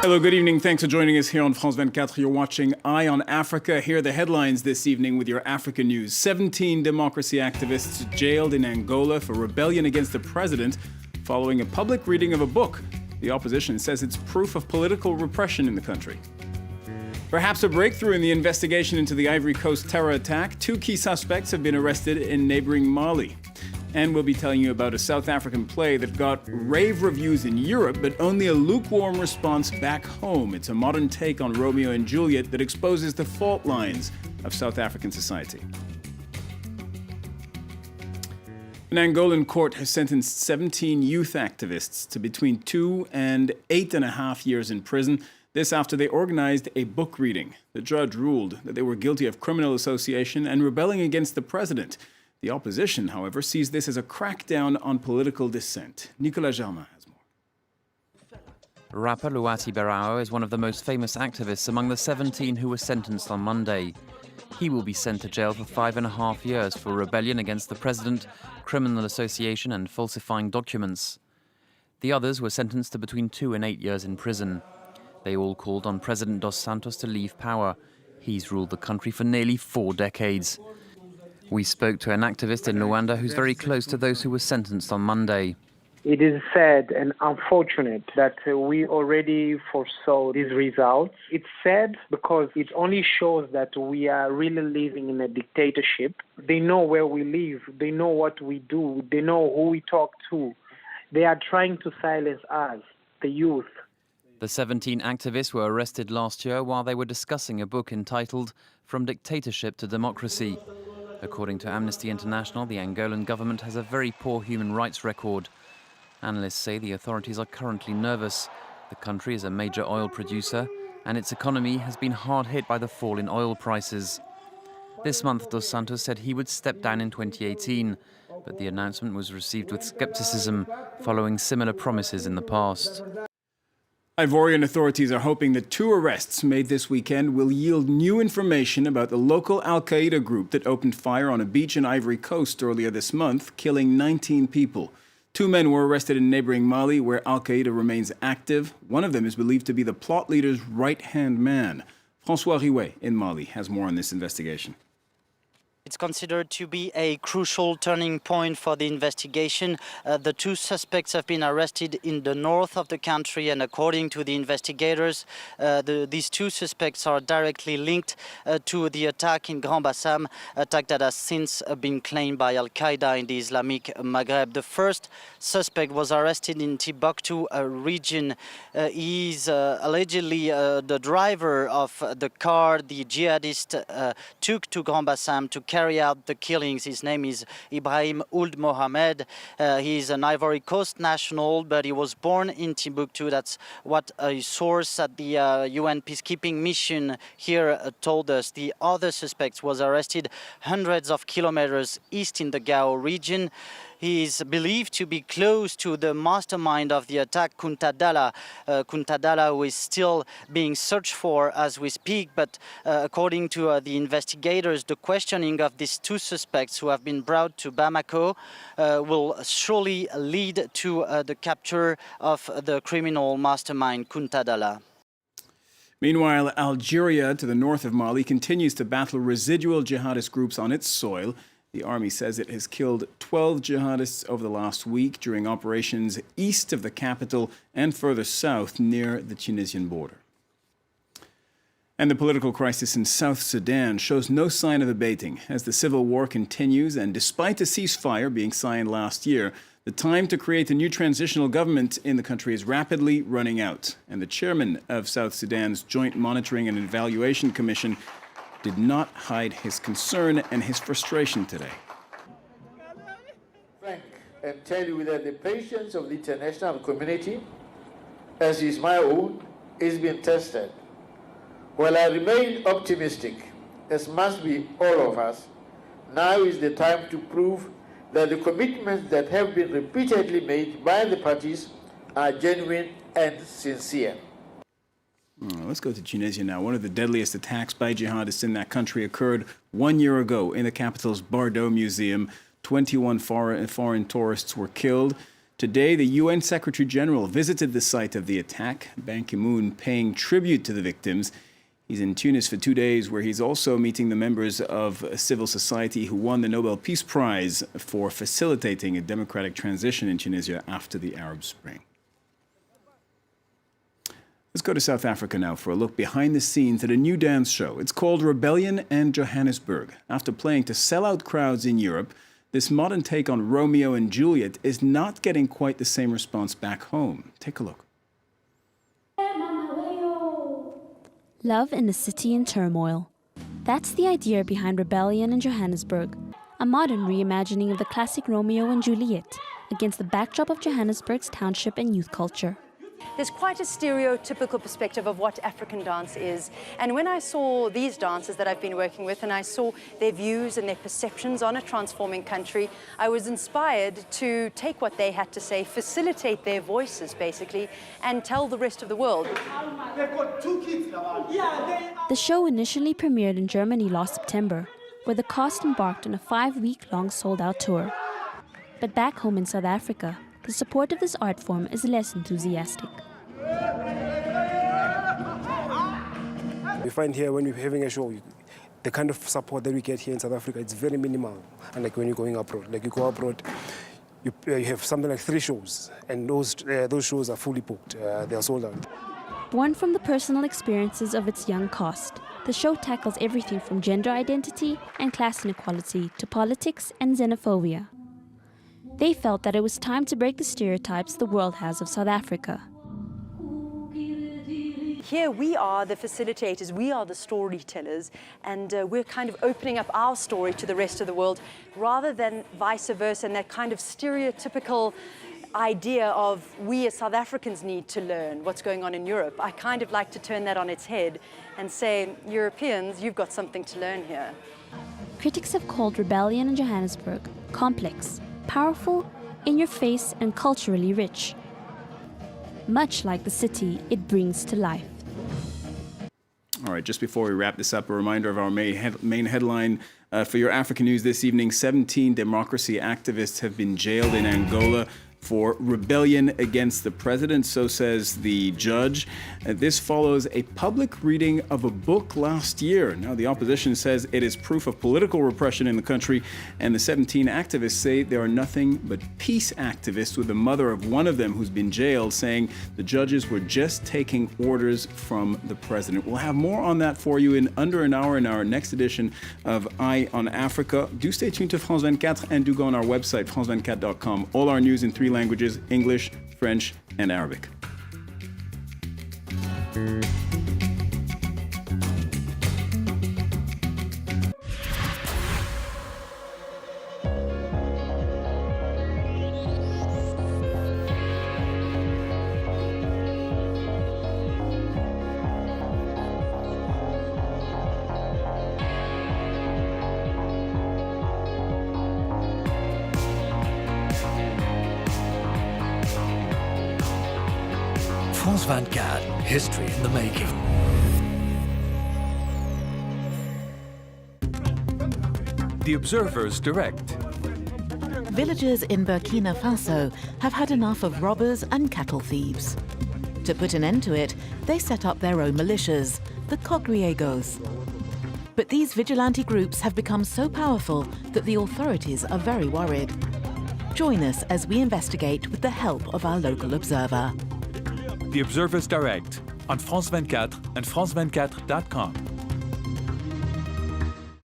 Hello, good evening. Thanks for joining us here on France 24. You're watching Eye on Africa. Here are the headlines this evening with your Africa news. 17 democracy activists jailed in Angola for rebellion against the president following a public reading of a book. The opposition says it's proof of political repression in the country. Perhaps a breakthrough in the investigation into the Ivory Coast terror attack. 2 key suspects have been arrested in neighbouring Mali. And we'll be telling you about a South African play that got rave reviews in Europe, but only a lukewarm response back home. It's a modern take on Romeo and Juliet that exposes the fault lines of South African society. An Angolan court has sentenced 17 youth activists to between 2 and 8.5 years in prison. This after they organized a book reading. The judge ruled that they were guilty of criminal association and rebelling against the president. The opposition, however, sees this as a crackdown on political dissent. Nicolas Germain has more. Rapper Luati Berao is one of the most famous activists among the 17 who were sentenced on Monday. He will be sent to jail for 5.5 years for rebellion against the president, criminal association and falsifying documents. The others were sentenced to between 2 and 8 years in prison. They all called on President Dos Santos to leave power. He's ruled the country for nearly 4 decades. We spoke to an activist in Luanda who's very close to those who were sentenced on Monday. It is sad and unfortunate that we already foresaw these results. It's sad because it only shows that we are really living in a dictatorship. They know where we live. They know what we do. They know who we talk to. They are trying to silence us, the youth. The 17 activists were arrested last year while they were discussing a book entitled From Dictatorship to Democracy. According to Amnesty International, the Angolan government has a very poor human rights record. Analysts say the authorities are currently nervous. The country is a major oil producer, and its economy has been hard hit by the fall in oil prices. This month, Dos Santos said he would step down in 2018, but the announcement was received with skepticism, following similar promises in the past. Ivorian authorities are hoping that 2 arrests made this weekend will yield new information about the local Al-Qaeda group that opened fire on a beach in Ivory Coast earlier this month, killing 19 people. 2 men were arrested in neighbouring Mali, where Al-Qaeda remains active. One of them is believed to be the plot leader's right-hand man. François Riouet in Mali has more on this investigation. It's considered to be a crucial turning point for the investigation. The 2 suspects have been arrested in the north of the country, and according to the investigators, these 2 suspects are directly linked to the attack in Grand Bassam, attack that has since been claimed by Al-Qaeda in the Islamic Maghreb. The first suspect was arrested in Timbuktu region. He is allegedly the driver of the car the jihadists took to Grand Bassam to carry out the killings. His name is Ibrahim Ould Mohamed. He is an Ivory Coast national, but he was born in Timbuktu. That's what a source at the UN peacekeeping mission here told us. The other suspect was arrested hundreds of kilometers east in the Gao region. He is believed to be close to the mastermind of the attack, Kuntadala. Kuntadala, who is still being searched for as we speak. But according to the investigators, the questioning of these 2 suspects who have been brought to Bamako will surely lead to the capture of the criminal mastermind, Kuntadala. Meanwhile, Algeria, to the north of Mali, continues to battle residual jihadist groups on its soil. The army says it has killed 12 jihadists over the last week during operations east of the capital and further south near the Tunisian border. And the political crisis in South Sudan shows no sign of abating as the civil war continues, and despite a ceasefire being signed last year, the time to create a new transitional government in the country is rapidly running out. And the chairman of South Sudan's Joint Monitoring and Evaluation Commission did not hide his concern and his frustration today. Frank, and tell you that the patience of the international community, as is my own, is being tested. While I remain optimistic, as must be all of us, now is the time to prove that the commitments that have been repeatedly made by the parties are genuine and sincere. Let's go to Tunisia now. One of the deadliest attacks by jihadists in that country occurred 1 year ago in the capital's Bardo Museum. 21 foreign tourists were killed. Today, the UN Secretary General visited the site of the attack, Ban Ki-moon paying tribute to the victims. He's in Tunis for 2 days, where he's also meeting the members of civil society who won the Nobel Peace Prize for facilitating a democratic transition in Tunisia after the Arab Spring. Let's go to South Africa now for a look behind the scenes at a new dance show. It's called Rebellion and Johannesburg. After playing to sell-out crowds in Europe, this modern take on Romeo and Juliet is not getting quite the same response back home. Take a look. Love in a city in turmoil. That's the idea behind Rebellion in Johannesburg, a modern reimagining of the classic Romeo and Juliet against the backdrop of Johannesburg's township and youth culture. There's quite a stereotypical perspective of what African dance is. And when I saw these dancers that I've been working with and I saw their views and their perceptions on a transforming country, I was inspired to take what they had to say, facilitate their voices basically, and tell the rest of the world. They've got 2 kids now. The show initially premiered in Germany last September, where the cast embarked on a 5-week-long sold-out tour. But back home in South Africa, the support of this art form is less enthusiastic. We find here when we're having a show, the kind of support that we get here in South Africa, it's very minimal. And like when you're going abroad, like you go abroad, you have something like 3 shows, and those shows are fully booked. They are sold out. Born from the personal experiences of its young cast, the show tackles everything from gender identity and class inequality to politics and xenophobia. They felt that it was time to break the stereotypes the world has of South Africa. Here we are the facilitators, we are the storytellers, and we're kind of opening up our story to the rest of the world rather than vice versa, and that kind of stereotypical idea of we as South Africans need to learn what's going on in Europe. I kind of like to turn that on its head and say, Europeans, you've got something to learn here. Critics have called Rebellion in Johannesburg complex, powerful, in your face, and culturally rich. Much like the city it brings to life. All right, just before we wrap this up, a reminder of our main headline for your African news this evening. 17 democracy activists have been jailed in Angola for rebellion against the president, so says the judge. This follows a public reading of a book last year. Now, the opposition says it is proof of political repression in the country, and the 17 activists say they are nothing but peace activists, with the mother of one of them who's been jailed saying the judges were just taking orders from the president. We'll have more on that for you in under an hour in our next edition of Eye on Africa. Do stay tuned to France 24 and do go on our website, france24.com. All our news in 3 languages, English, French, and Arabic. France 24, history in the making. The Observer's Direct. Villagers in Burkina Faso have had enough of robbers and cattle thieves. To put an end to it, they set up their own militias, the Cogriegos. But these vigilante groups have become so powerful that the authorities are very worried. Join us as we investigate with the help of our local observer. The Observer's Direct on France 24 and France24.com.